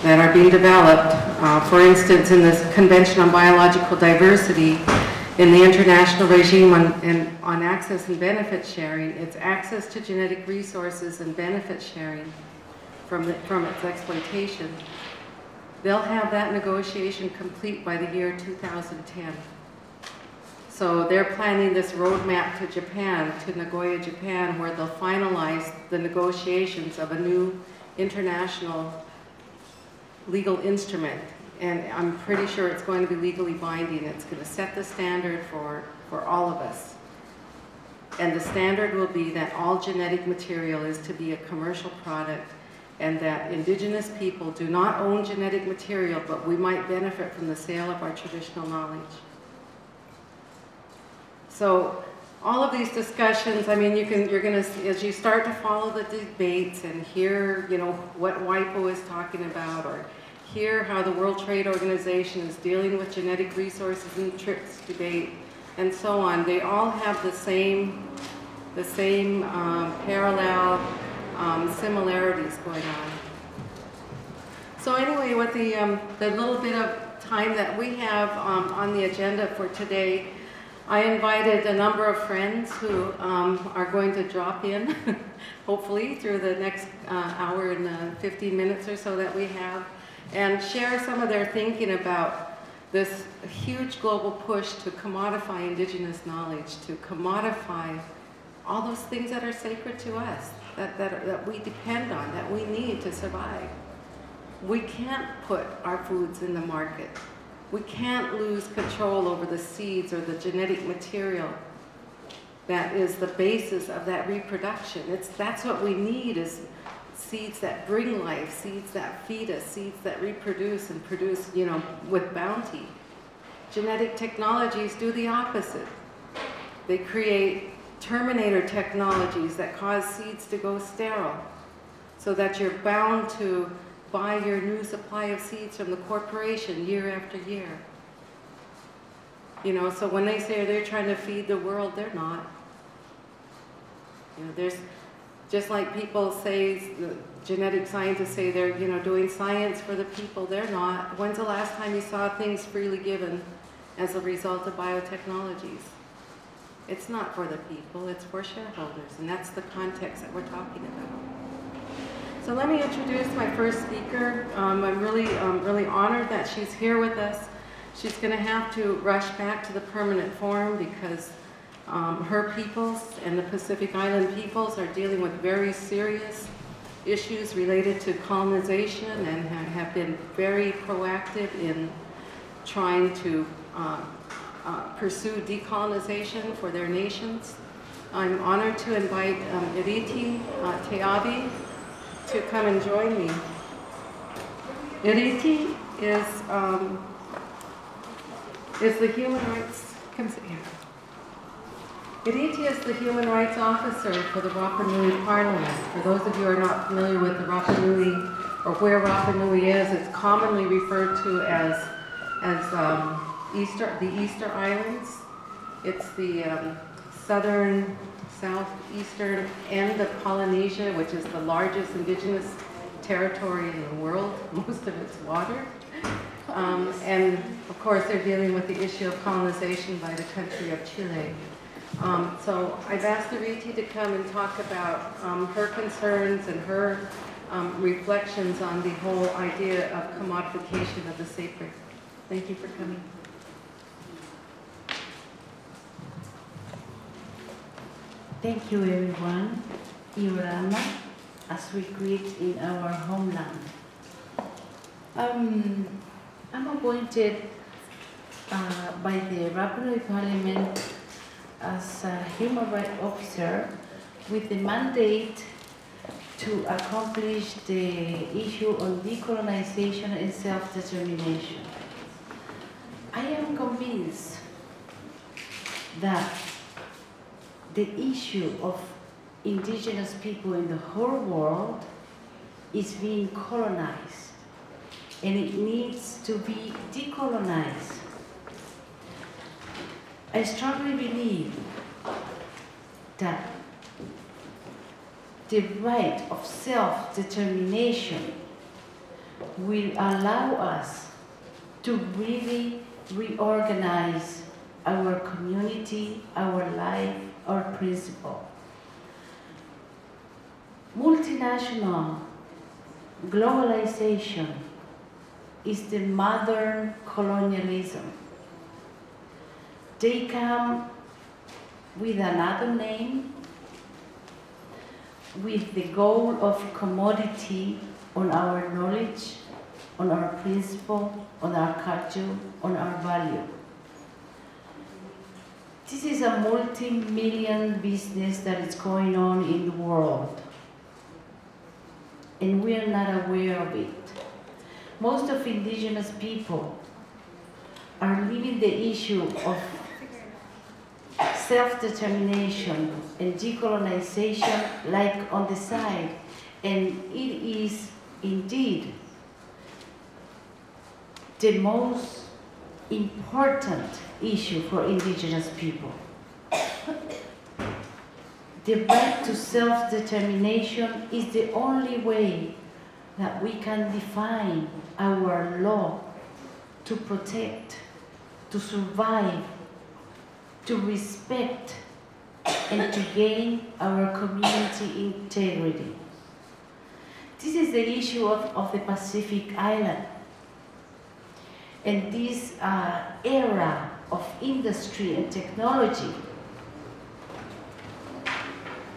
that are being developed. For instance, in this Convention on Biological Diversity, in the international regime on access and benefit sharing, it's access to genetic resources and benefit sharing from its exploitation. They'll have that negotiation complete by the year 2010. So they're planning this roadmap to Japan, to Nagoya, Japan, where they'll finalize the negotiations of a new international legal instrument. And I'm pretty sure it's going to be legally binding. It's going to set the standard for all of us. And the standard will be that all genetic material is to be a commercial product, and that Indigenous people do not own genetic material, but we might benefit from the sale of our traditional knowledge. So all of these discussions, I mean, you're going to, as you start to follow the debates and hear, you know, what WIPO is talking about, or hear how the World Trade Organization is dealing with genetic resources in the TRIPS debate, and so on, they all have the same parallel similarities going on. So anyway, with the little bit of time that we have on the agenda for today, I invited a number of friends who are going to drop in, hopefully, through the next hour and 15 minutes or so that we have, and share some of their thinking about this huge global push to commodify Indigenous knowledge, to commodify all those things that are sacred to us, that we depend on, that we need to survive. We can't put our foods in the market. We can't lose control over the seeds or the genetic material that is the basis of that reproduction. That's what we need, is seeds that bring life, seeds that feed us, seeds that reproduce and produce, you know, with bounty. Genetic technologies do the opposite. They create terminator technologies that cause seeds to go sterile, so that you're bound to buy your new supply of seeds from the corporation year after year. You know, so when they say they're trying to feed the world, they're not. You know, there's, just like people say, the genetic scientists say they're, you know, doing science for the people, they're not. When's the last time you saw things freely given as a result of biotechnologies? It's not for the people, it's for shareholders, and that's the context that we're talking about. So let me introduce my first speaker. I'm really honored that she's here with us. She's going to have to rush back to the permanent forum because her peoples and the Pacific Island peoples are dealing with very serious issues related to colonization, and have been very proactive in trying to pursue decolonization for their nations. I'm honored to invite Iriti Teabi to come and join me. Iriti is the human rights, come sit here. Iriti is the human rights officer for the Rapa Nui Parliament. For those of you who are not familiar with the Rapa Nui, or where Rapa Nui is, it's commonly referred to as the Easter Islands. It's the southern, southeastern end of Polynesia, which is the largest indigenous territory in the world, most of its water. And of course, they're dealing with the issue of colonization by the country of Chile. So I've asked Iriti to come and talk about her concerns and her reflections on the whole idea of commodification of the sacred. Thank you for coming. Thank you, everyone. Iorana, as we greet in our homeland. I'm appointed by the Rapa Nui Parliament as a human rights officer with the mandate to accomplish the issue on decolonization and self-determination. I am convinced that the issue of indigenous people in the whole world is being colonized, and it needs to be decolonized. I strongly believe that the right of self-determination will allow us to really reorganize our community, our life, our principle. Multinational globalization is the modern colonialism. They come with another name, with the goal of commodity on our knowledge, on our principle, on our culture, on our value. This is a multi-million business that is going on in the world, and we are not aware of it. Most of indigenous people are living the issue of self-determination and decolonization like on the side, and it is indeed the most important issue for indigenous people. The right to self-determination is the only way that we can define our law to protect, to survive, to respect, and to gain our community integrity. This is the issue of the Pacific Island. And this era of industry and technology,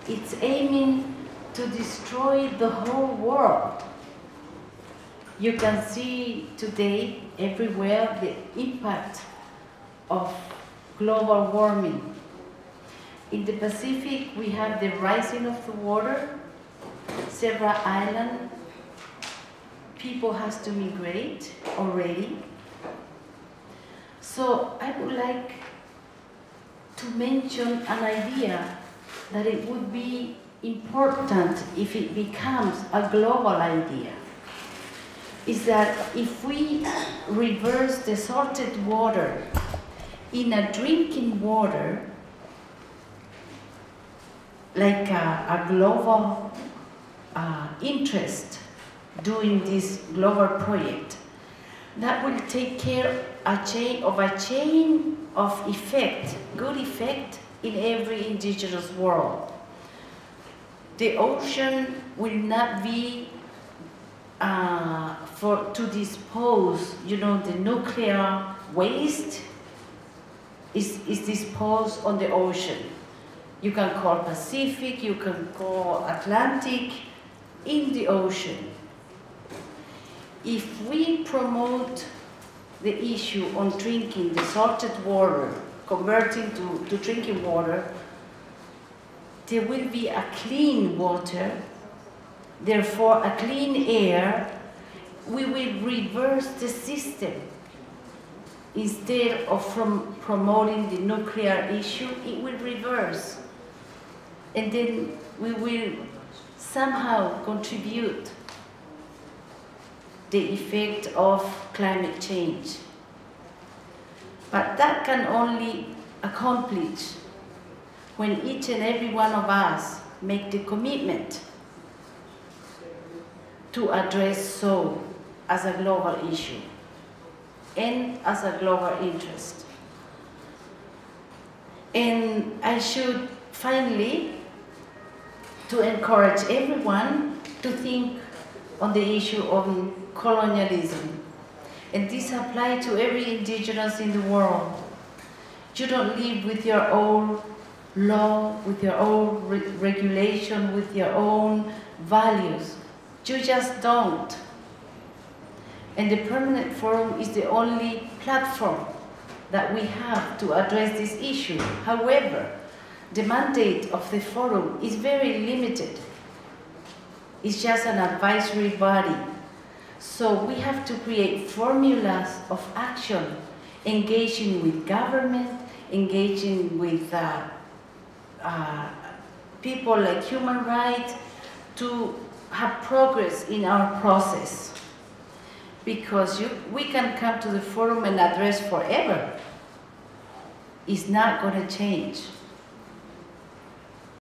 it's aiming to destroy the whole world. You can see today everywhere the impact of global warming. In the Pacific, we have the rising of the water, several islands. People have to migrate already. So I would like to mention an idea that it would be important if it becomes a global idea. Is that if we reverse the salted water in a drinking water, like a global interest doing this global project, that will take care of a chain of effect, good effect in every indigenous world. The ocean will not be to dispose, the nuclear waste is disposed on the ocean. You can call Pacific, you can call Atlantic, in the ocean. If we promote the issue on drinking the salted water, converting to drinking water, there will be a clean water, therefore a clean air. We will reverse the system. Instead of promoting the nuclear issue, it will reverse. And then we will somehow contribute the effect of climate change. But that can only accomplish when each and every one of us make the commitment to address so as a global issue and as a global interest. And I should finally to encourage everyone to think on the issue of colonialism. And this applies to every indigenous in the world. You don't live with your own law, with your own regulation, with your own values. You just don't. And the Permanent Forum is the only platform that we have to address this issue. However, the mandate of the forum is very limited. It's just an advisory body. So we have to create formulas of action, engaging with government, engaging with people like human rights, to have progress in our process. Because we can come to the forum and address forever. It's not going to change.